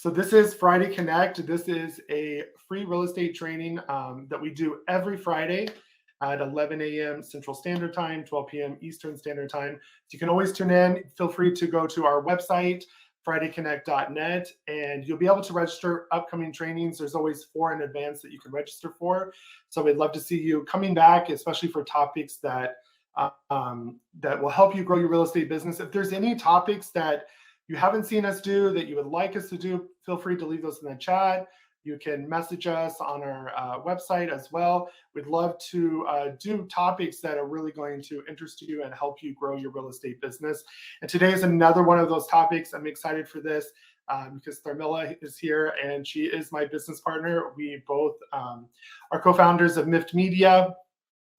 So this is Friday Connect. This is a free real estate training that we do every Friday at 11 a.m. Central Standard Time, 12 p.m. Eastern Standard Time. So you can always tune in. Feel free to go to our website, fridayconnect.net, and you'll be able to register upcoming trainings. There's always 4 in advance that you can register for. So we'd love to see you coming back, especially for topics that that will help you grow your real estate business. If there's any topics that you haven't seen us do that you would like us to do, feel free to leave those in the chat. You can message us on our website as well. We'd love to do topics that are really going to interest you and help you grow your real estate business. And today is another one of those topics. I'm excited for this because Tharmila is here and she is my business partner. We both are co-founders of Mift Media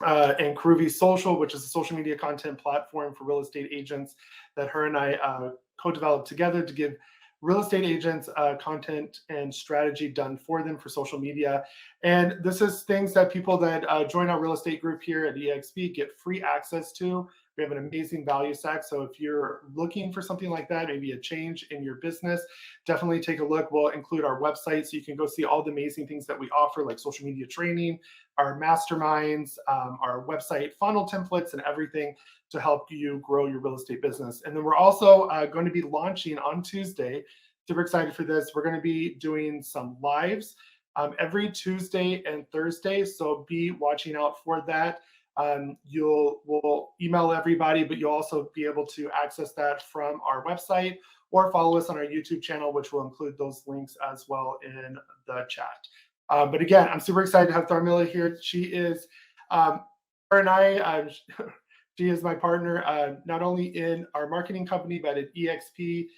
and CONVEY Social, which is a social media content platform for real estate agents that her and I co-developed together to give real estate agents content and strategy done for them for social media. And this is things that people that join our real estate group here at EXP get free access to. We have an amazing value stack. So if you're looking for something like that, maybe a change in your business, definitely take a look. We'll include our website so you can go see all the amazing things that we offer, like social media training, our masterminds, our website funnel templates, and everything to help you grow your real estate business. And then we're also going to be launching on Tuesday. Super excited for this. We're going to be doing some lives every Tuesday and Thursday. So be watching out for that. We'll email everybody, but you'll also be able to access that from our website or follow us on our YouTube channel, which will include those links as well in the chat. But again, I'm super excited to have Tharmila here. She is, her and I, she is my partner, not only in our marketing company, but at EXP.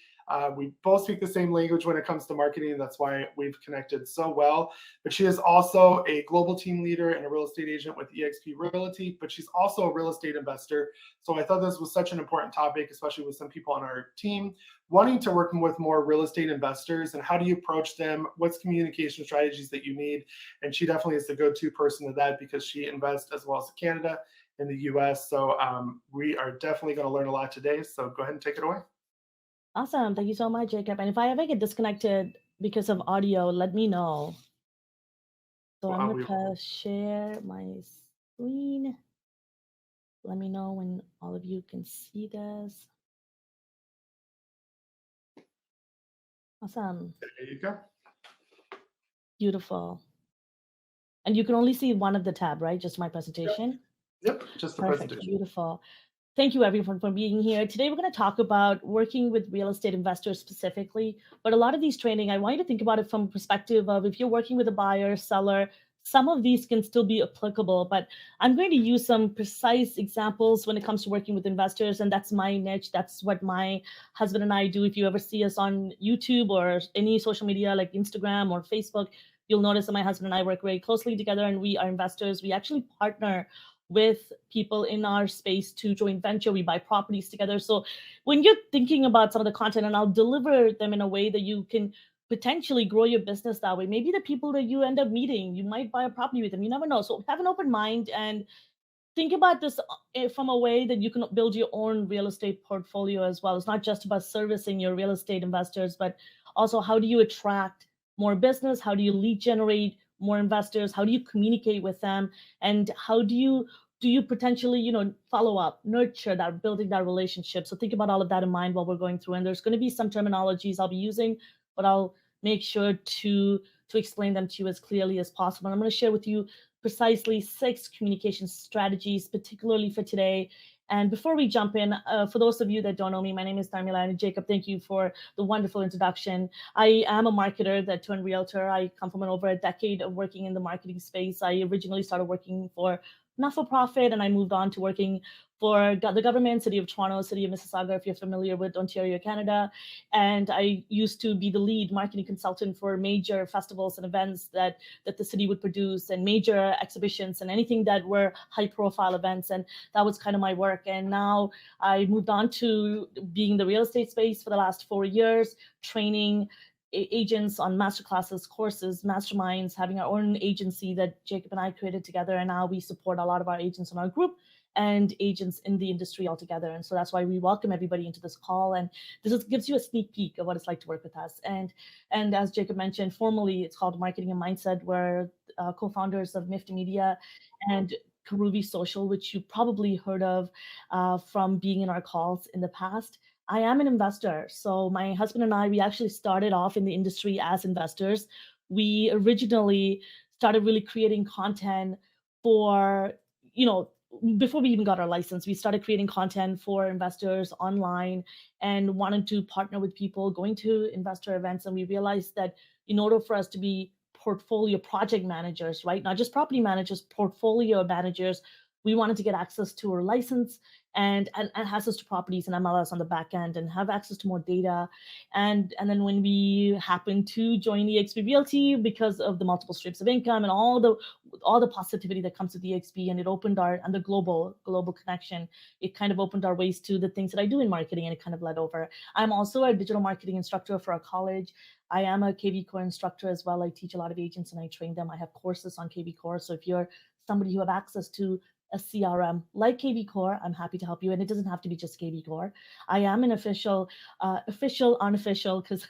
We both speak the same language when it comes to marketing. That's why we've connected so well. But she is also a global team leader and a real estate agent with EXP Realty, but she's also a real estate investor. So I thought this was such an important topic, especially with some people on our team wanting to work with more real estate investors and how do you approach them? What's communication strategies that you need? And she definitely is the go-to person to that because she invests as well as Canada and the US. So we are definitely going to learn a lot today. So go ahead and take it away. Awesome. Thank you so much, Jacob. And if I ever get disconnected because of audio, let me know. So I'm going to share my screen. Let me know when all of you can see this. Awesome. There you go. Beautiful. And you can only see one of the tab, right? Just my presentation? Yep, just the presentation. Beautiful. Thank you, everyone, for being here. Today, we're going to talk about working with real estate investors specifically. But a lot of these training, I want you to think about it from a perspective of if you're working with a buyer, seller, some of these can still be applicable. But I'm going to use some precise examples when it comes to working with investors. And that's my niche. That's what my husband and I do. If you ever see us on YouTube or any social media like Instagram or Facebook, you'll notice that my husband and I work very closely together and we are investors. We actually partner with people in our space to joint venture. We buy properties together. So when you're thinking about some of the content, and I'll deliver them in a way that you can potentially grow your business that way. Maybe the people that you end up meeting, you might buy a property with them. You never know. So have an open mind and think about this from a way that you can build your own real estate portfolio as well. It's not just about servicing your real estate investors, but also how do you attract more business? How do you lead generate more investors? How do you communicate with them? And how do you potentially, follow up, nurture that, building that relationship? So think about all of that in mind while we're going through. And there's going to be some terminologies I'll be using, but I'll make sure to explain them to you as clearly as possible. And I'm going to share with you precisely 6 communication strategies, particularly for today. And before we jump in, for those of you that don't know me, my name is Tharmila, and Jacob, thank you for the wonderful introduction. I am a marketer that turned realtor. I come from over a decade of working in the marketing space. I originally started working for not-for-profit, and I moved on to working for the government, City of Toronto, City of Mississauga, if you're familiar with Ontario, Canada. And I used to be the lead marketing consultant for major festivals and events that the city would produce, and major exhibitions and anything that were high-profile events. And that was kind of my work. And now I moved on to being in the real estate space for the last 4 years, training agents on masterclasses, courses, masterminds, having our own agency that Jacob and I created together. And now we support a lot of our agents in our group. and agents in the industry altogether. And so that's why we welcome everybody into this call. And gives you a sneak peek of what it's like to work with us. And as Jacob mentioned, formally, it's called Marketing and Mindset. We're co-founders of Mifty Media and CONVEY Social, which you probably heard of from being in our calls in the past. I am an investor. So my husband and I, we actually started off in the industry as investors. We originally started really creating content for, you know, before we even got our license, we started creating content for investors online and wanted to partner with people going to investor events. And we realized that in order for us to be portfolio project managers, right, not just property managers, portfolio managers, we wanted to get access to our license and access to properties and MLS on the back end and have access to more data. And then when we happened to join EXP Realty because of the multiple streams of income and all the positivity that comes with EXP, and it opened our and the global connection, it kind of opened our ways to the things that I do in marketing, and it kind of led over. I'm also a digital marketing instructor for a college. I am a KV Core instructor as well. I teach a lot of agents and I train them. I have courses on KV Core. So if you're somebody who have access to a CRM like KV Core, I'm happy to help you. And it doesn't have to be just KV Core. I am an unofficial, because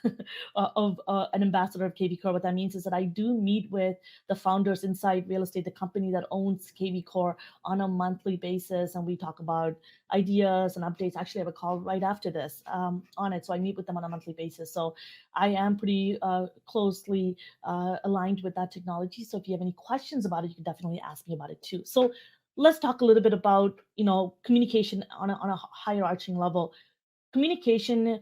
of an ambassador of KV Core. What that means is that I do meet with the founders inside Real Estate, the company that owns KV Core, on a monthly basis. And we talk about ideas and updates. Actually, I have a call right after this on it. So I meet with them on a monthly basis. So I am pretty closely aligned with that technology. So if you have any questions about it, you can definitely ask me about it too. So let's talk a little bit about, communication on a higher arching level. Communication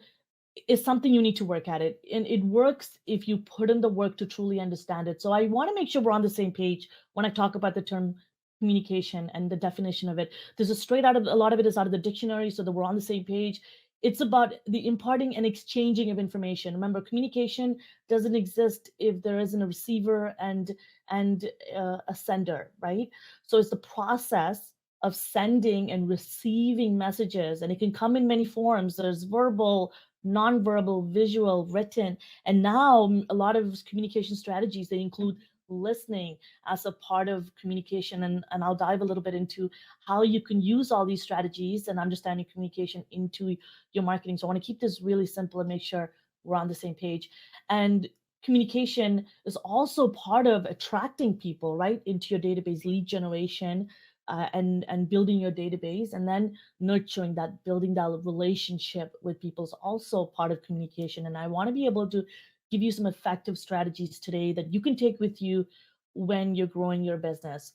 is something you need to work at it, and it works if you put in the work to truly understand it. So I want to make sure we're on the same page when I talk about the term communication and the definition of it. There's a lot of it is out of the dictionary, so that we're on the same page. It's about the imparting and exchanging of information. Remember, communication doesn't exist if there isn't a receiver and a sender, right? So it's the process of sending and receiving messages, and it can come in many forms. There's verbal, nonverbal, visual, written, and now a lot of communication strategies, they include listening as a part of communication. And I'll dive a little bit into how you can use all these strategies and understanding communication into your marketing. So I want to keep this really simple and make sure we're on the same page. And communication is also part of attracting people right into your database, lead generation, and building your database, and then nurturing that, building that relationship with people is also part of communication. And I want to be able to give you some effective strategies today that you can take with you when you're growing your business.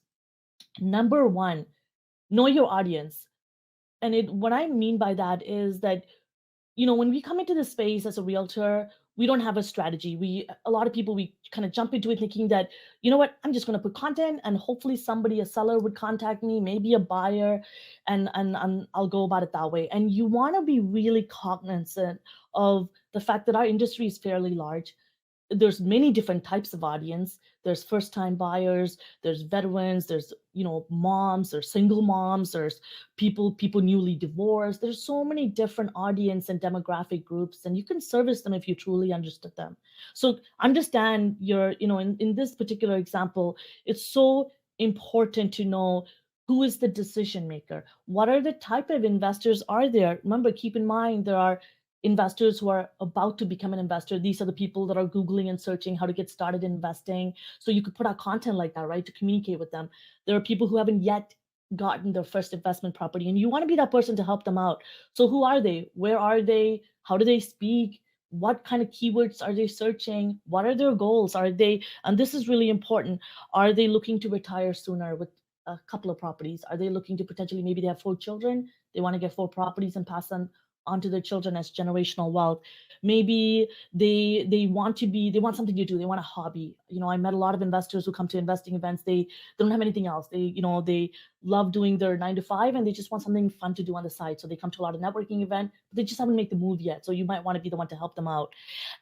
Number one, know your audience. And what I mean by that is that, when we come into this space as a realtor, we don't have a strategy. A lot of people, we kind of jump into it thinking that, you know what, I'm just going to put content and hopefully somebody, a seller would contact me, maybe a buyer, and I'll go about it that way. And you want to be really cognizant of the fact that our industry is fairly large. There's many different types of audience. There's first time buyers, there's veterans, there's moms, there's single moms, there's people newly divorced. There's so many different audience and demographic groups, and you can service them if you truly understood them. So understand in this particular example, it's so important to know who is the decision maker. What are the type of investors are there? Remember, keep in mind, there are investors who are about to become an investor. These are the people that are Googling and searching how to get started investing. So you could put out content like that, right, to communicate with them. There are people who haven't yet gotten their first investment property, and you want to be that person to help them out. So who are they? Where are they? How do they speak? What kind of keywords are they searching? What are their goals? And this is really important, are they looking to retire sooner with a couple of properties? Are they looking to potentially, maybe they have 4 children, they want to get 4 properties and pass them onto their children as generational wealth? Maybe they want something to do, they want a hobby. I met a lot of investors who come to investing events, they don't have anything else. They love doing their 9 to 5, and they just want something fun to do on the side. So they come to a lot of networking event, but they just haven't made the move yet. So you might want to be the one to help them out.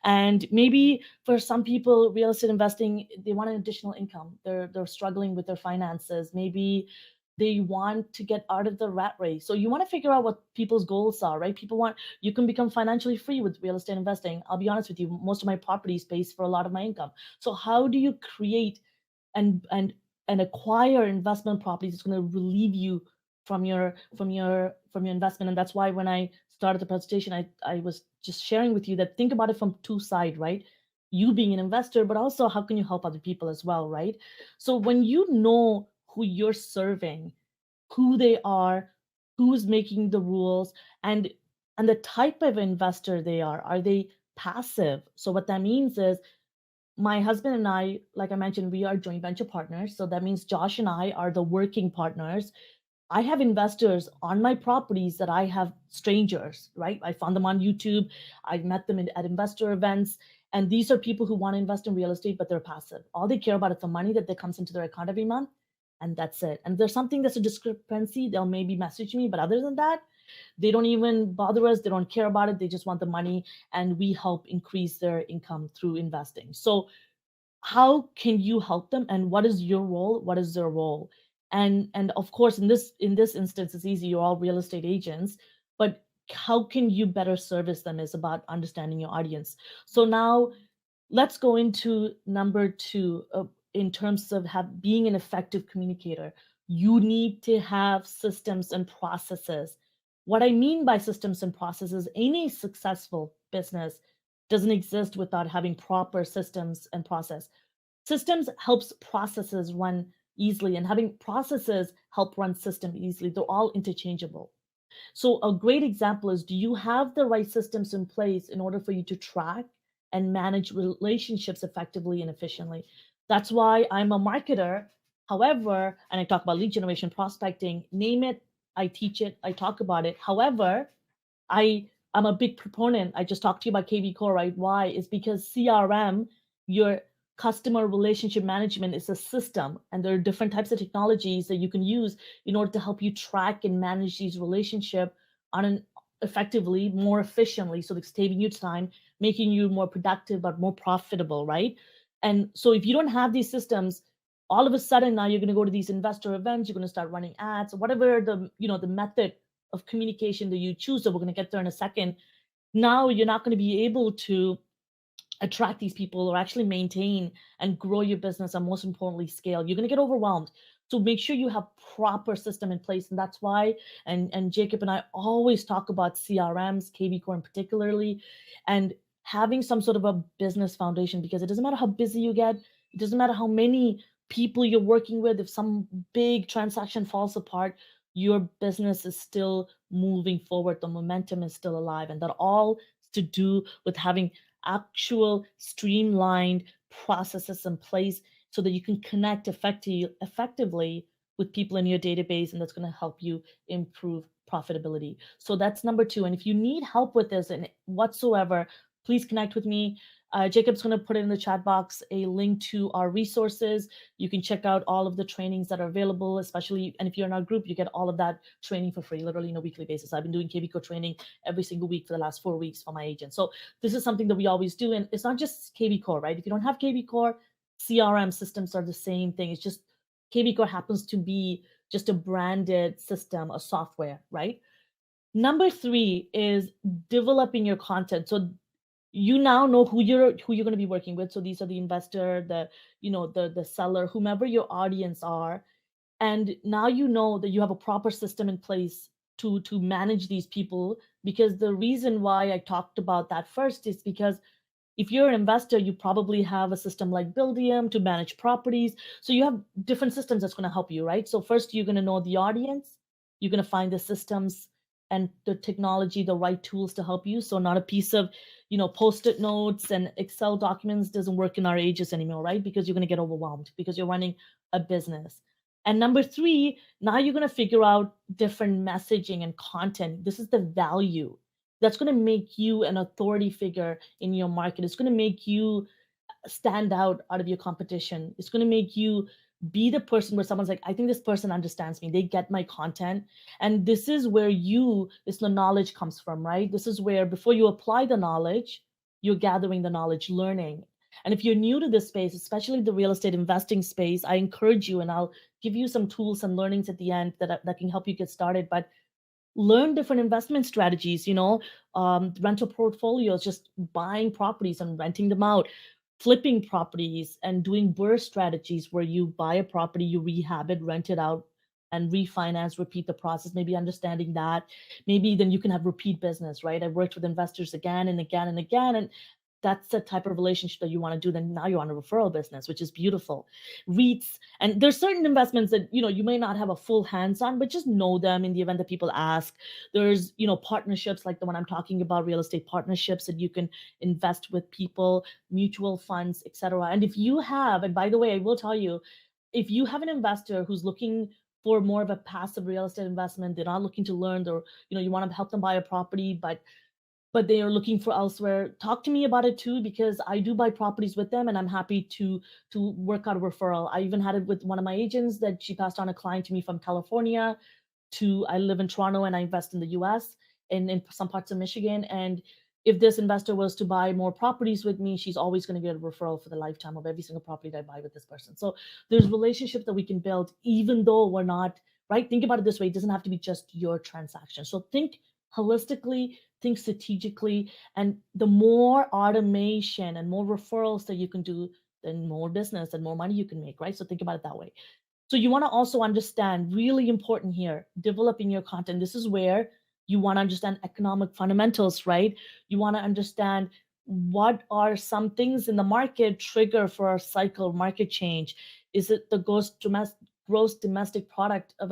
And maybe for some people, real estate investing, they want an additional income. They're struggling with their finances. Maybe they want to get out of the rat race. So you want to figure out what people's goals are, right? You can become financially free with real estate investing. I'll be honest with you, most of my properties pays for a lot of my income. So how do you create and acquire investment properties that's going to relieve you from your investment. And that's why when I started the presentation, I was just sharing with you that think about it from two sides, right? You being an investor, but also how can you help other people as well, right? So when you know who you're serving, who they are, who's making the rules, and the type of investor they are they passive? So what that means is my husband and I, like I mentioned, we are joint venture partners. So that means Josh and I are the working partners. I have investors on my properties that I have strangers, right? I found them on YouTube. I met them at investor events. And these are people who want to invest in real estate, but they're passive. All they care about is the money that comes into their account every month. And that's it. And if there's something that's a discrepancy, they'll maybe message me. But other than that, they don't even bother us. They don't care about it. They just want the money. And we help increase their income through investing. So how can you help them, and what is your role, what is their role? And of course, in this instance, it's easy, you're all real estate agents, but how can you better service them is about understanding your audience. So now let's go into number two. In terms of being an effective communicator, you need to have systems and processes. What I mean by systems and processes, any successful business doesn't exist without having proper systems and process. Systems helps processes run easily, and having processes help run system easily. They're all interchangeable. So a great example is, do you have the right systems in place in order for you to track and manage relationships effectively and efficiently? That's why I'm a marketer. However, and I talk about lead generation, prospecting, name it, I teach it, I talk about it. However, I'm a big proponent. I just talked to you about KV Core, right? Why? Is because CRM, your customer relationship management, is a system, and there are different types of technologies that you can use in order to help you track and manage these relationship on an effectively, more efficiently, so it's saving you time, making you more productive but more profitable, right? And so if you don't have these systems, all of a sudden now you're going to go to these investor events, you're going to start running ads, whatever the method of communication that you choose, that we're going to get there in a second. Now you're not going to be able to attract these people or actually maintain and grow your business, and most importantly scale. You're going to get overwhelmed. So make sure you have proper system in place. And that's why, and Jacob and I always talk about CRMs, KV Core in particularly, and having some sort of a business foundation, because it doesn't matter how busy you get, it doesn't matter how many people you're working with, if some big transaction falls apart, your business is still moving forward, the momentum is still alive. And that all to do with having actual streamlined processes in place so that you can connect effectively with people in your database, and that's going to help you improve profitability. So that's number two. And if you need help with this and whatsoever, please connect with me. Jacob's going to put in the chat box a link to our resources. You can check out all of the trainings that are available, especially, and if you're in our group, you get all of that training for free, literally on a weekly basis. I've been doing KBCO training every single week for the last 4 weeks for my agents. So this is something that we always do. And it's not just KV Core, right? If you don't have KV Core, CRM systems are the same thing. It's just KV Core happens to be just a branded system, a software, right? Number three is developing your content. So you now know who you're going to be working with. So these are the investor, the seller, whomever your audience are. And now you know that you have a proper system in place to manage these people. Because the reason why I talked about that first is because if you're an investor, you probably have a system like Buildium to manage properties. So you have different systems that's going to help you, right? So first, you're going to know the audience, you're going to find the systems and the technology, the right tools to help you. So not a piece of post-it notes and Excel documents doesn't work in our ages anymore, right? Because you're going to get overwhelmed because you're running a business. And number three, now you're going to figure out different messaging and content. This is the value that's going to make you an authority figure in your market. It's going to make you stand out of your competition. It's going to make you be the person where someone's like, I think this person understands me. They get my content. And this is where the knowledge comes from, right? This is where before you apply the knowledge, you're gathering the knowledge, learning. And if you're new to this space, especially the real estate investing space, I encourage you, and I'll give you some tools and learnings at the end that can help you get started. But learn different investment strategies, rental portfolios, just buying properties and renting them out, flipping properties, and doing burst strategies where you buy a property, you rehab it, rent it out, and refinance, repeat the process, maybe understanding that. Maybe then you can have repeat business, right? I've worked with investors again and again and again, and that's the type of relationship that you want to do. Then now you're on a referral business, which is beautiful. REITs, and there's certain investments that you may not have a full hands on, but just know them in the event that people ask. There's partnerships like the one I'm talking about, real estate partnerships that you can invest with people, mutual funds, etc. And if you have, and by the way, I will tell you, if you have an investor who's looking for more of a passive real estate investment, they're not looking to learn, or you want to help them buy a property, but they are looking for elsewhere, talk to me about it too, because I do buy properties with them and I'm happy to work out a referral. I even had it with one of my agents that she passed on a client to me from California. To I live in Toronto and I invest in the US and in some parts of Michigan. And if this investor was to buy more properties with me, she's always going to get a referral for the lifetime of every single property that I buy with this person. So there's relationships that we can build, even though we're not, right? Think about it this way. It doesn't have to be just your transaction. So think holistically, think strategically, and the more automation and more referrals that you can do, then more business and more money you can make, right? So think about it that way. So you want to also understand, really important here, developing your content. This is where you want to understand economic fundamentals, right? You want to understand what are some things in the market trigger for a cycle market change. Is it the gross domestic product of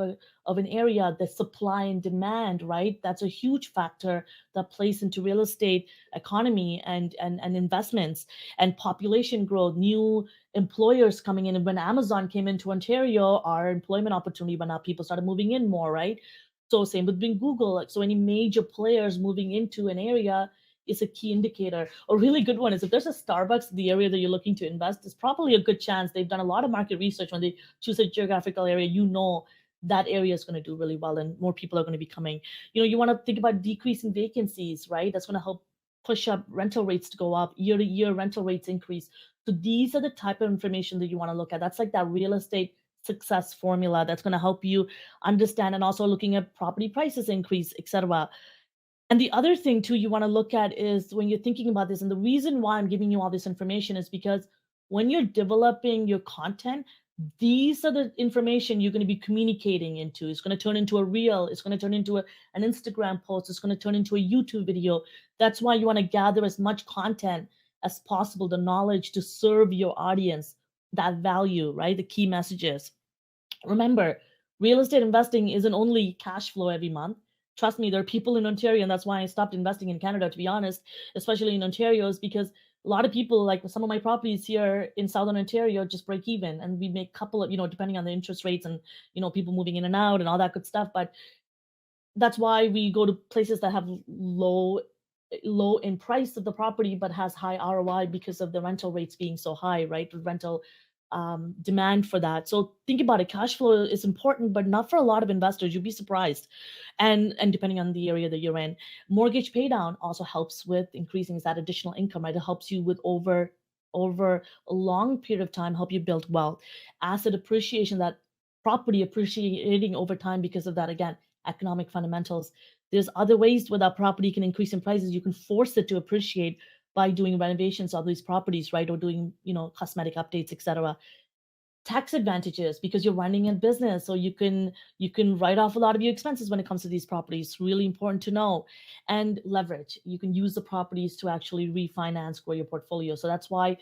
an area, the supply and demand, right? That's a huge factor that plays into real estate economy and investments and population growth, new employers coming in. And when Amazon came into Ontario, our employment opportunity went up. People started moving in more, right? So same with being Google. Like, so any major players moving into an area is a key indicator. A really good one is if there's a Starbucks in the area that you're looking to invest, there's probably a good chance they've done a lot of market research. When they choose a geographical area, that area is going to do really well and more people are going to be coming. You want to think about decreasing vacancies, right? That's going to help push up rental rates to go up, year to year rental rates increase. So these are the type of information that you want to look at. That's like that real estate success formula that's going to help you understand, and also looking at property prices increase, etc. And the other thing too you want to look at is when you're thinking about this, and the reason why I'm giving you all this information is because when you're developing your content, these are the information you're going to be communicating into. It's going to turn into a reel. It's going to turn into an Instagram post. It's going to turn into a YouTube video. That's why you want to gather as much content as possible, the knowledge to serve your audience, that value, right? The key messages. Remember, real estate investing isn't only cash flow every month. Trust me, there are people in Ontario, and that's why I stopped investing in Canada, to be honest, especially in Ontario, is because a lot of people, like some of my properties here in Southern Ontario, just break even. And we make a couple of, depending on the interest rates and, people moving in and out and all that good stuff. But that's why we go to places that have low in price of the property but has high ROI because of the rental rates being so high, right? The rental demand for that. So think about it. Cash flow is important, but not for a lot of investors. You'd be surprised. And depending on the area that you're in, mortgage pay down also helps with increasing that additional income, right? It helps you with over a long period of time, help you build wealth. Asset appreciation, that property appreciating over time because of that, again, economic fundamentals. There's other ways where that property can increase in prices. You can force it to appreciate by doing renovations on these properties, right? Or doing, cosmetic updates, etc. Tax advantages because you're running a business, so you can write off a lot of your expenses when it comes to these properties. Really important to know. And leverage. You can use the properties to actually refinance, grow your portfolio. So that's why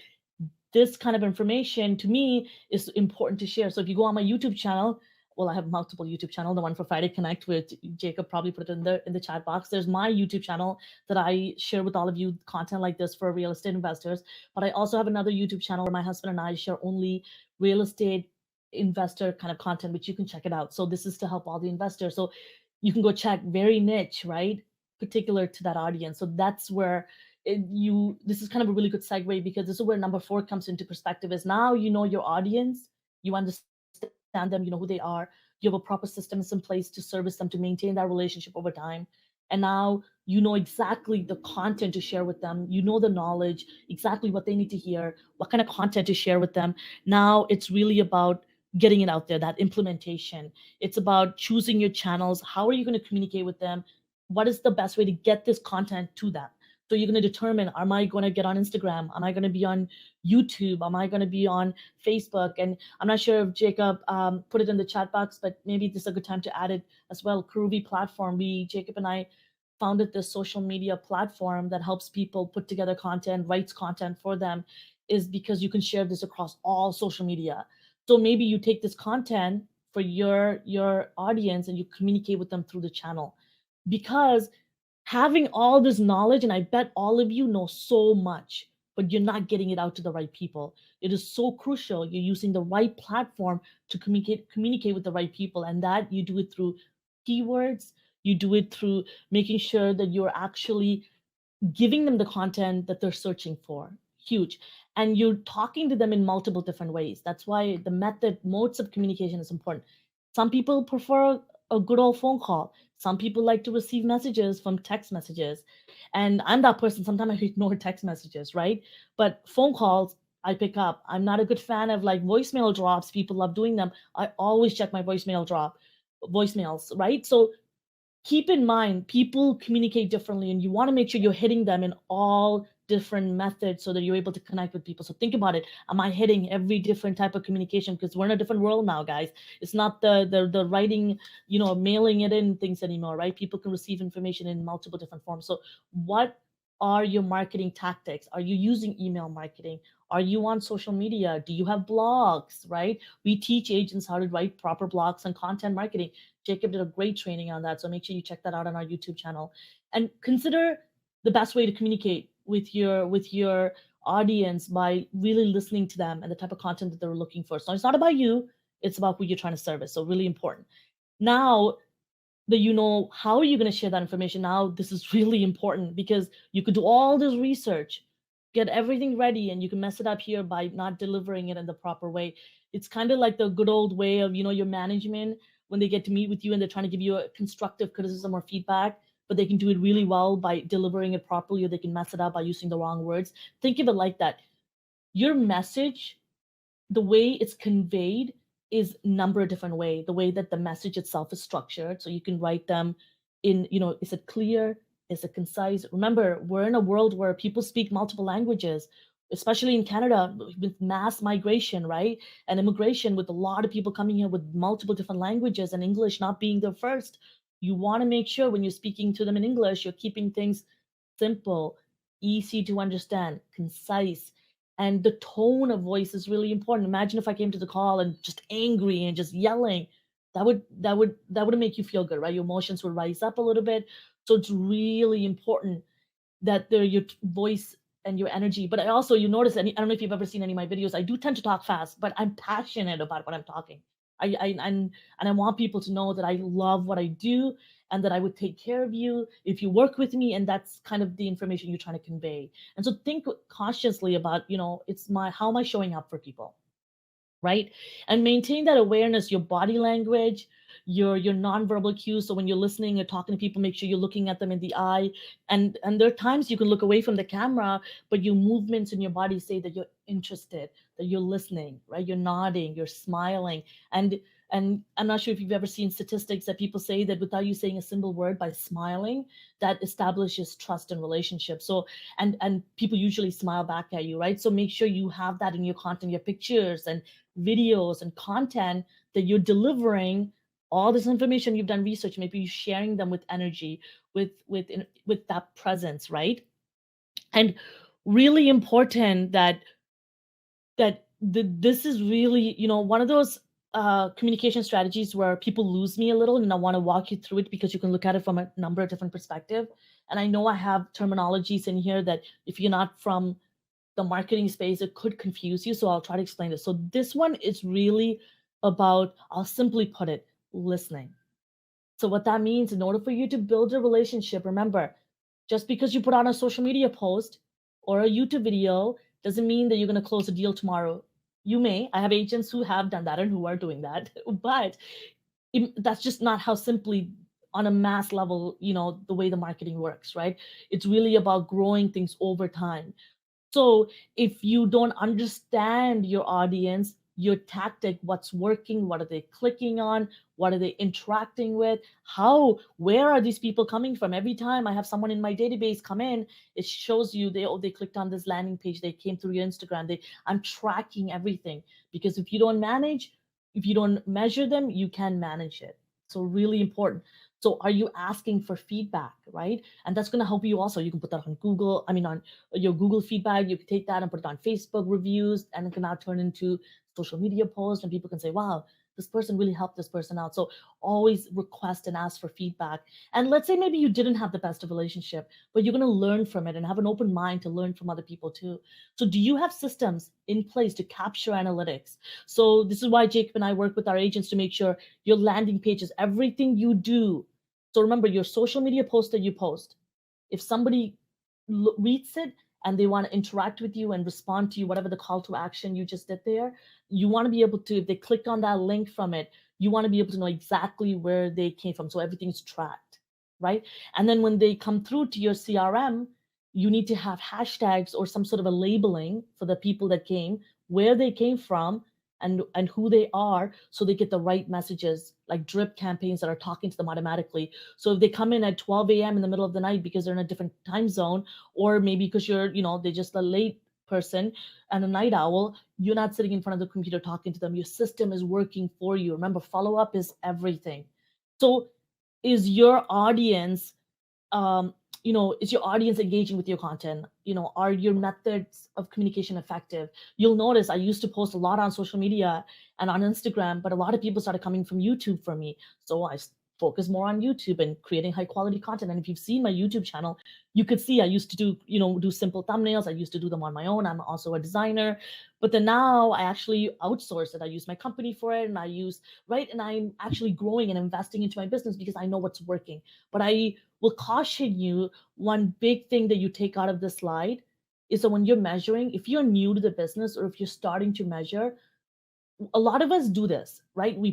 this kind of information to me is important to share. So if you go on my YouTube channel, well, I have multiple YouTube channel. The one for Friday Connect with Jacob probably put it in the chat box. There's my YouTube channel that I share with all of you content like this for real estate investors. But I also have another YouTube channel where my husband and I share only real estate investor kind of content, which you can check it out. So this is to help all the investors. So you can go check, very niche, right? Particular to that audience. So that's where this is kind of a really good segue, because this is where number 4 comes into perspective. Is now you know your audience, you understand them, you know who they are, you have a proper systems in place to service them, to maintain that relationship over time. And now you know exactly the content to share with them, you know the knowledge, exactly what they need to hear, what kind of content to share with them. Now it's really about getting it out there, that implementation. It's about choosing your channels. How are you going to communicate with them? What is the best way to get this content to them? So you're going to determine, am I going to get on Instagram? Am I going to be on YouTube? Am I going to be on Facebook? And I'm not sure if Jacob put it in the chat box, but maybe this is a good time to add it as well. CONVEY platform. Jacob and I founded this social media platform that helps people put together content, writes content for them, is because you can share this across all social media. So maybe you take this content for your audience and you communicate with them through the channel. Because having all this knowledge, and I bet all of you know so much, but you're not getting it out to the right people. It is so crucial. You're using the right platform to communicate with the right people, and that you do it through keywords. You do it through making sure that you're actually giving them the content that they're searching for. Huge. And you're talking to them in multiple different ways. That's why the modes of communication is important. Some people prefer a good old phone call. Some people like to receive messages from text messages. And I'm that person. Sometimes I ignore text messages, right? But phone calls, I pick up. I'm not a good fan of like voicemail drops. People love doing them. I always check my voicemails, right? So keep in mind people communicate differently, and you want to make sure you're hitting them in all different methods so that you're able to connect with people. So think about it. Am I hitting every different type of communication? Because we're in a different world now, guys. It's not the writing, mailing it in things anymore, right? People can receive information in multiple different forms. So what are your marketing tactics? Are you using email marketing? Are you on social media? Do you have blogs, right? We teach agents how to write proper blogs and content marketing. Jacob did a great training on that. So make sure you check that out on our YouTube channel. And consider the best way to communicate with your audience by really listening to them and the type of content that they're looking for. So it's not about you, it's about who you're trying to service. So really important. Now that you know how are you going to share that information, now this is really important because you could do all this research, get everything ready, and you can mess it up here by not delivering it in the proper way. It's kind of like the good old way of your management when they get to meet with you and they're trying to give you a constructive criticism or feedback, but they can do it really well by delivering it properly, or they can mess it up by using the wrong words. Think of it like that. Your message, the way it's conveyed, is number of different way. The way that the message itself is structured, so you can write them in, is it clear, is it concise? Remember, we're in a world where people speak multiple languages, especially in Canada with mass migration, right? And immigration, with a lot of people coming here with multiple different languages and English not being their first. You want to make sure when you're speaking to them in English, you're keeping things simple, easy to understand, concise. And the tone of voice is really important. Imagine if I came to the call and just angry and just yelling. That would make you feel good, right? Your emotions would rise up a little bit. So it's really important that your voice and your energy. But you notice, I don't know if you've ever seen any of my videos, I do tend to talk fast, but I'm passionate about what I'm talking. And I want people to know that I love what I do and that I would take care of you if you work with me. And that's kind of the information you're trying to convey. And so think consciously about, how am I showing up for people? Right? And maintain that awareness, your body language, your nonverbal cues. So when you're listening or talking to people, make sure you're looking at them in the eye. And there are times you can look away from the camera, but your movements in your body say that you're interested, that you're listening, right? You're nodding, you're smiling. And I'm not sure if you've ever seen statistics that people say that without you saying a single word, by smiling, that establishes trust and relationship. So and people usually smile back at you, right? So make sure you have that in your content, your pictures and videos and content, that you're delivering all this information. You've done research, maybe you're sharing them with energy, with that presence, right? And really important this is really, one of those communication strategies where people lose me a little, and I want to walk you through it because you can look at it from a number of different perspectives. And I know I have terminologies in here that if you're not from the marketing space, it could confuse you. So I'll try to explain this. So this one is really about, I'll simply put it, listening. So what that means, in order for you to build a relationship, remember, just because you put on a social media post or a YouTube video doesn't mean that you're going to close a deal tomorrow. You may. I have agents who have done that and who are doing that, but that's just not how simply on a mass level, the way the marketing works, right? It's really about growing things over time. So if you don't understand your audience, your tactic, what's working, what are they clicking on, what are they interacting with, where are these people coming from? Every time I have someone in my database come in, it shows you they clicked on this landing page, they came through your Instagram. I'm tracking everything, because if you don't measure them, you can manage it. So really important. So are you asking for feedback, right? And that's going to help you also. You can put that on Google, on your Google feedback. You can take that and put it on Facebook reviews, and it can now turn into social media posts, and people can say, wow, this person really helped this person out. So always request and ask for feedback. And let's say maybe you didn't have the best of relationship, but you're going to learn from it and have an open mind to learn from other people too. So do you have systems in place to capture analytics? So this is why Jacob and I work with our agents to make sure your landing pages, everything you do. So remember, your social media post that you post, if somebody reads it and they want to interact with you and respond to you, whatever the call to action you just did there, you want to be able to, if they click on that link from it, you want to be able to know exactly where they came from. So everything's tracked, right? And then when they come through to your CRM, you need to have hashtags or some sort of a labeling for the people that came, where they came from, and who they are, so they get the right messages, like drip campaigns that are talking to them automatically. So if they come in at 12 a.m. in the middle of the night because they're in a different time zone, or maybe because they're just a late person and a night owl, you're not sitting in front of the computer talking to them. Your system is working for you. Remember, follow-up is everything. So is your audience um, is your audience engaging with your content? Are your methods of communication effective? You'll notice I used to post a lot on social media and on Instagram, but a lot of people started coming from YouTube for me. So I focus more on YouTube and creating high quality content. And if you've seen my YouTube channel, you could see I used to do simple thumbnails. I used to do them on my own. I'm also a designer, but then now I actually outsource it. I use my company for it, and and I'm actually growing and investing into my business because I know what's working. But I will caution you, one big thing that you take out of this slide is that when you're measuring, if you're new to the business or if you're starting to measure, a lot of us do this, right? We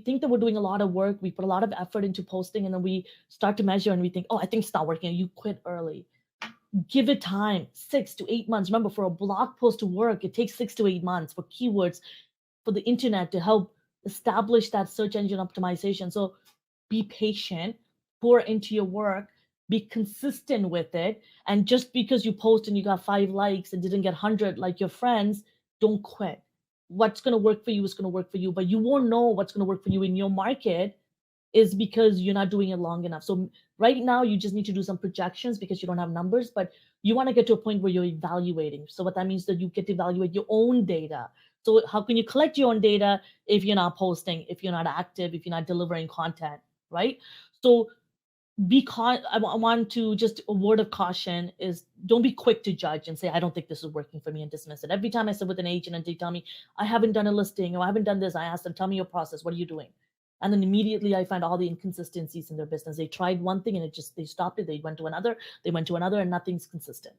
think that we're doing a lot of work, we put a lot of effort into posting, and then we start to measure and we think, oh, I think it's not working, and you quit early. Give it time, 6 to 8 months. Remember, for a blog post to work, it takes 6 to 8 months for keywords, for the internet to help establish that search engine optimization. So be patient, pour into your work, be consistent with it. And just because you post and you got 5 likes and didn't get 100 like your friends, don't quit. What's going to work for you is going to work for you, but you won't know what's going to work for you in your market is because you're not doing it long enough. So right now you just need to do some projections because you don't have numbers, but you want to get to a point where you're evaluating. So what that means is that you get to evaluate your own data. So how can you collect your own data if you're not posting, if you're not active, if you're not delivering content, right? So I want to just a word of caution is don't be quick to judge and say, I don't think this is working for me, and dismiss it. Every time I sit with an agent and they tell me, I haven't done a listing or I haven't done this, I ask them, tell me your process. What are you doing? And then immediately I find all the inconsistencies in their business. They tried one thing and they stopped it. They went to another, and nothing's consistent,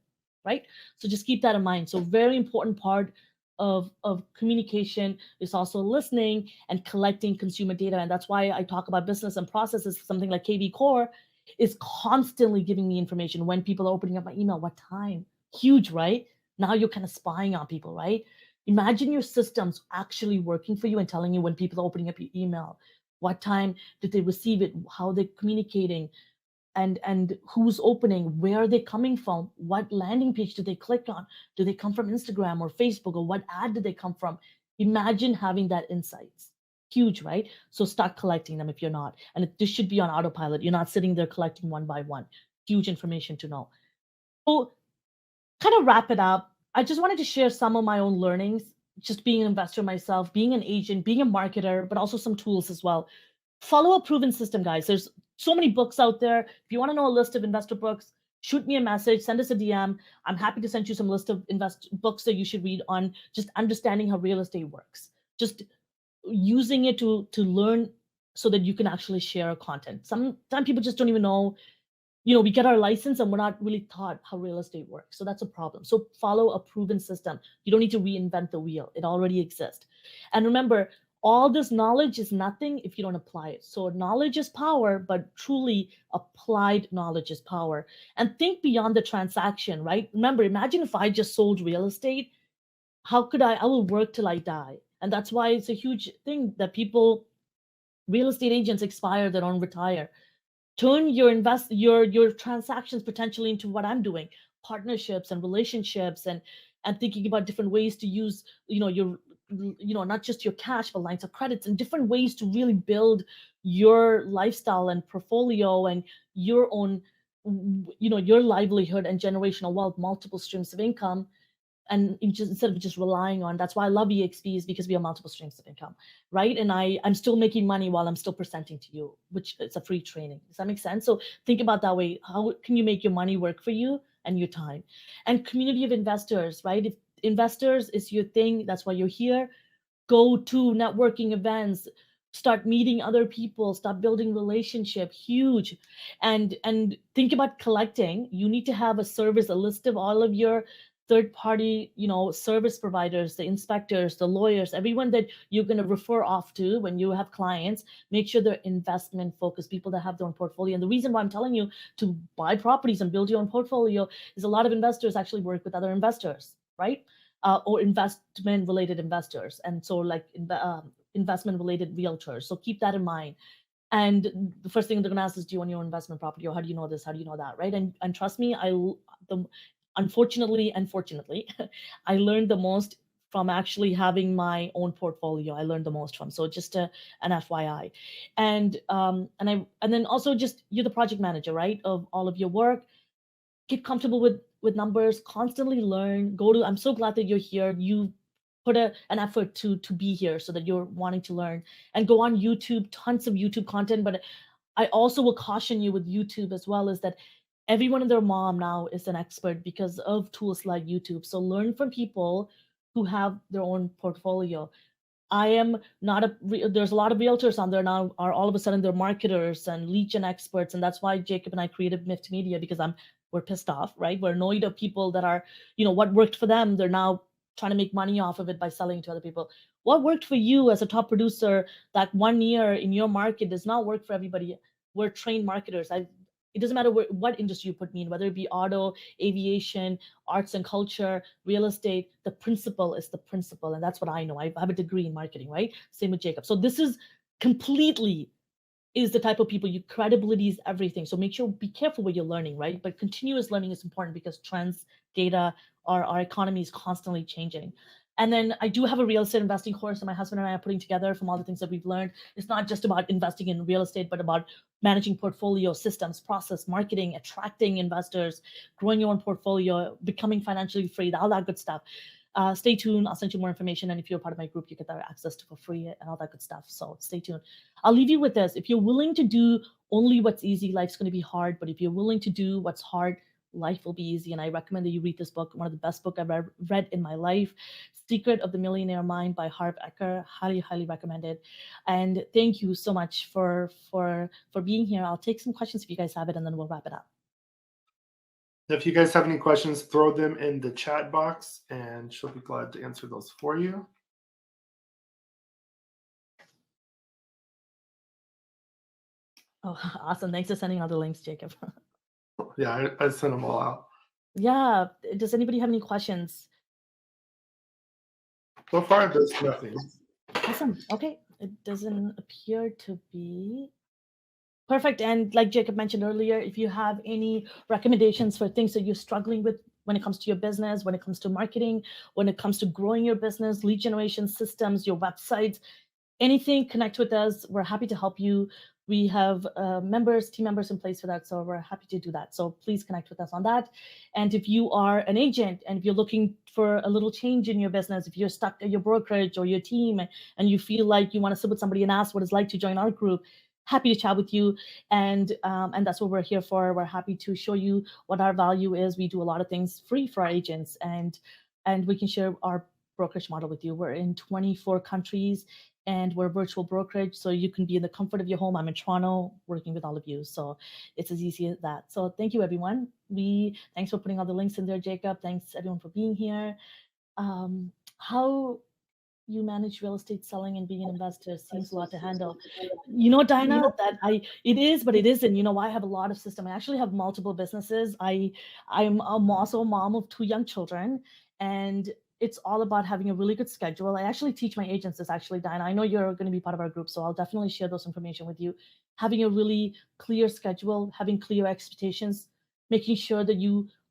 right? So just keep that in mind. So very important part of communication is also listening and collecting consumer data. And that's why I talk about business and processes. Something like KV Core is constantly giving me information when people are opening up my email, what time. Huge, right? Now you're kind of spying on people, right? Imagine your systems actually working for you and telling you when people are opening up your email, what time did they receive it, how they're communicating, and who's opening, where are they coming from, what landing page did they click on, do they come from Instagram or Facebook, or what ad did they come from? Imagine having that insights. Huge, right? So start collecting them if you're not, and this should be on autopilot. You're not sitting there collecting one by one. Huge information to know. So kind of wrap it up, I just wanted to share some of my own learnings, just being an investor myself, being an agent, being a marketer, but also some tools as well. Follow a proven system, guys. There's so many books out there. If you want to know a list of investor books, shoot me a message, send us a DM. I'm happy to send you some list of books that you should read on just understanding how real estate works. Just using it to learn so that you can actually share content. Some people just don't even know, we get our license and we're not really taught how real estate works. So that's a problem. So follow a proven system. You don't need to reinvent the wheel. It already exists. And remember, all this knowledge is nothing if you don't apply it. So knowledge is power, but truly applied knowledge is power. And think beyond the transaction, right? Remember, imagine if I just sold real estate. I will work till I die. And that's why it's a huge thing that real estate agents expire, they don't retire. Turn your transactions potentially into what I'm doing, partnerships and relationships, and thinking about different ways to use, your, not just your cash, but lines of credits and different ways to really build your lifestyle and portfolio and your own, your livelihood and generational wealth, multiple streams of income. And instead of just relying on, that's why I love EXPs, because we have multiple streams of income, right? And I'm still making money while I'm still presenting to you, which it's a free training. Does that make sense? So think about that way. How can you make your money work for you and your time? And community of investors, right? If investors is your thing, that's why you're here. Go to networking events, start meeting other people, start building relationship. Huge. And think about collecting. You need to have a service, a list of all of your third party, service providers, the inspectors, the lawyers, everyone that you're going to refer off to when you have clients. Make sure they're investment focused, people that have their own portfolio. And the reason why I'm telling you to buy properties and build your own portfolio is a lot of investors actually work with other investors, right? Or investment related investors. And so like investment related realtors. So keep that in mind. And the first thing they're going to ask is, do you own your investment property, or how do you know this, how do you know that, right? And trust me, the unfortunately I learned the most from actually having my own portfolio. I learned the most from. So just an FYI. And then also, just, you're the project manager, right, of all of your work. Get comfortable with numbers, constantly learn. I'm so glad that you're here. You put an effort to be here, so that you're wanting to learn. And go on YouTube, tons of YouTube content. But I also will caution you with YouTube as well, is that everyone and their mom now is an expert because of tools like YouTube. So learn from people who have their own portfolio. I am not there's a lot of realtors on there now are all of a sudden they're marketers and lead gen experts. And that's why Jacob and I created Mift Media, because we're pissed off, right? We're annoyed at people that are, what worked for them, they're now trying to make money off of it by selling to other people. What worked for you as a top producer that 1 year in your market does not work for everybody. We're trained marketers. It doesn't matter what industry you put me in, whether it be auto, aviation, arts and culture, real estate. The principle is the principle. And that's what I know. I have a degree in marketing, right? Same with Jacob. So this is completely is the type of people credibility is everything. So make sure, be careful what you're learning, right? But continuous learning is important, because trends, data, our economy is constantly changing. And then I do have a real estate investing course that my husband and I are putting together from all the things that we've learned. It's not just about investing in real estate, but about managing portfolio, systems, process, marketing, attracting investors, growing your own portfolio, becoming financially free, all that good stuff. Stay tuned. I'll send you more information. And if you're part of my group, you get that access to for free and all that good stuff. So stay tuned. I'll leave you with this. If you're willing to do only what's easy, life's going to be hard. But if you're willing to do what's hard, life will be easy. And I recommend that you read this book, one of the best books I've ever read in my life, Secret of the Millionaire Mind by Harv Eker. Highly, highly recommended. And thank you so much for being here. I'll take some questions if you guys have it, and then we'll wrap it up. If you guys have any questions, throw them in the chat box and she'll be glad to answer those for you. Oh, awesome. Thanks for sending all the links, Jacob. Yeah, I sent them all out. Yeah. Does anybody have any questions? So far, there's nothing. Awesome. Okay. It doesn't appear to be. Perfect. And like Jacob mentioned earlier, if you have any recommendations for things that you're struggling with when it comes to your business, when it comes to marketing, when it comes to growing your business, lead generation systems, your websites, anything, connect with us. We're happy to help you. We have team members in place for that. So we're happy to do that. So please connect with us on that. And if you are an agent and if you're looking for a little change in your business, if you're stuck at your brokerage or your team and you feel like you want to sit with somebody and ask what it's like to join our group, happy to chat with you. And that's what we're here for. We're happy to show you what our value is. We do a lot of things free for our agents, and we can share our brokerage model with you. We're in 24 countries and we're a virtual brokerage, so you can be in the comfort of your home. I'm in Toronto working with all of you, so it's as easy as that. So thank you, everyone. Thanks for putting all the links in there, Jacob. Thanks everyone for being here. How you manage real estate selling and being an investor seems a lot to handle. Diana, that it is, but it isn't. I have a lot of system. I actually have multiple businesses. I'm also a mom of 2 young children, and it's all about having a really good schedule. I actually teach my agents this, actually, Diana. I know you're going to be part of our group, so I'll definitely share those information with you. Having a really clear schedule, having clear expectations, making sure that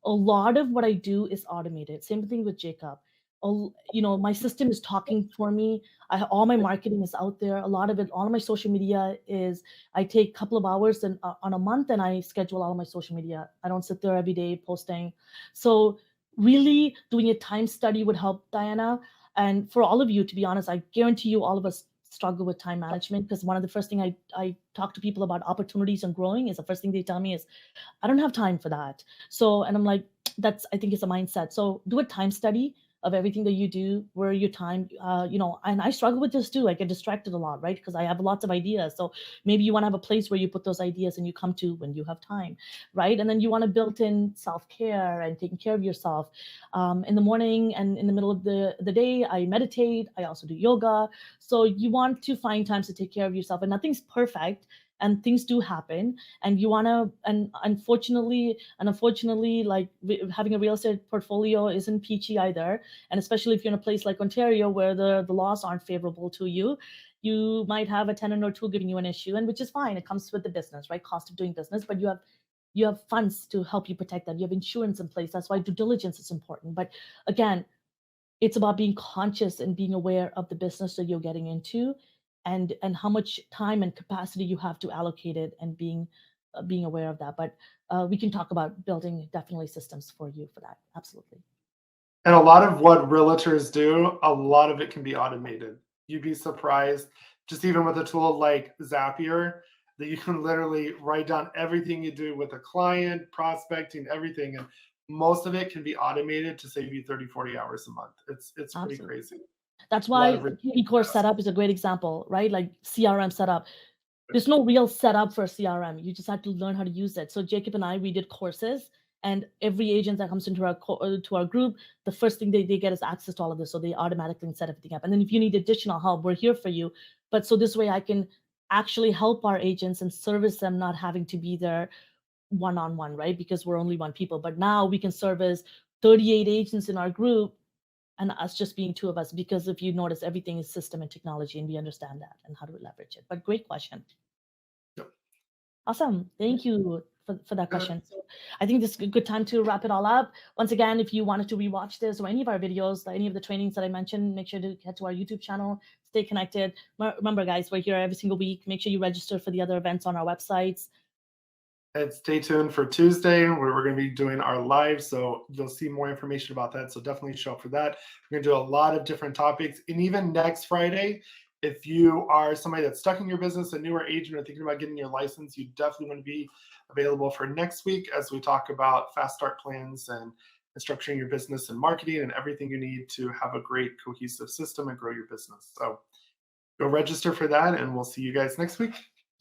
a lot of what I do is automated. Same thing with Jacob. My system is talking for me. All my marketing is out there. A lot of it, all of my social media is, I take a couple of hours on a month and I schedule all of my social media. I don't sit there every day posting. So really doing a time study would help, Diana. And for all of you, to be honest, I guarantee you all of us struggle with time management, because one of the first thing I talk to people about opportunities and growing is the first thing they tell me is, I don't have time for that. So, and I'm like, I think it's a mindset. So do a time study of everything that you do, where your time, and I struggle with this too. I get distracted a lot, right? Because I have lots of ideas. So maybe you want to have a place where you put those ideas and you come to when you have time, right? And then you want to build in self-care and taking care of yourself. In the morning and in the middle of the day, I meditate. I also do yoga. So you want to find times to take care of yourself, and nothing's perfect, and things do happen, and you want to, and unfortunately, like having a real estate portfolio isn't peachy either. And especially if you're in a place like Ontario where the laws aren't favorable to you, you might have a tenant or two giving you an issue, and which is fine. It comes with the business, right? Cost of doing business, but you have funds to help you protect that. You have insurance in place. That's why due diligence is important. But again, it's about being conscious and being aware of the business that you're getting into, and how much time and capacity you have to allocate it, and being aware of that. But we can talk about building definitely systems for you for that. Absolutely. And a lot of what realtors do, a lot of it can be automated. You'd be surprised, just even with a tool like Zapier, that you can literally write down everything you do with a client, prospecting, everything. And most of it can be automated to save you 30, 40 hours a month. It's pretty Absolutely. crazy. That's A lot why of it. TV course setup is a great example, right? Like CRM setup. There's no real setup for CRM. You just have to learn how to use it. So Jacob and I, we did courses, and every agent that comes into to our group, the first thing they get is access to all of this. So they automatically set everything up. And then if you need additional help, we're here for you. But so this way I can actually help our agents and service them, not having to be there one-on-one, right? Because we're only one people. But now we can service 38 agents in our group, and us just being two of us, because if you notice, everything is system and technology, and we understand that and how to leverage it. But great question. Yep. Awesome. Yeah. Thank you for that Good. question. So I think this is a good time to wrap it all up. Once again, if you wanted to rewatch this or any of our videos, any of the trainings that I mentioned, make sure to head to our YouTube channel, stay connected. Remember, guys, we're here every single week. Make sure you register for the other events on our websites. And stay tuned for Tuesday, where we're going to be doing our live. So you'll see more information about that. So definitely show up for that. We're going to do a lot of different topics. And even next Friday, if you are somebody that's stuck in your business, a newer agent, or thinking about getting your license, you definitely want to be available for next week as we talk about fast start plans and structuring your business and marketing and everything you need to have a great cohesive system and grow your business. So go register for that, and we'll see you guys next week.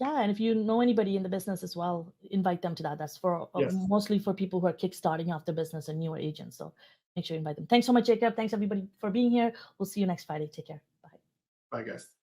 Yeah, and if you know anybody in the business as well, invite them to that. That's for Yes. mostly for people who are kickstarting off their business and newer agents. So make sure you invite them. Thanks so much, Jacob. Thanks everybody for being here. We'll see you next Friday. Take care. Bye. Bye, guys.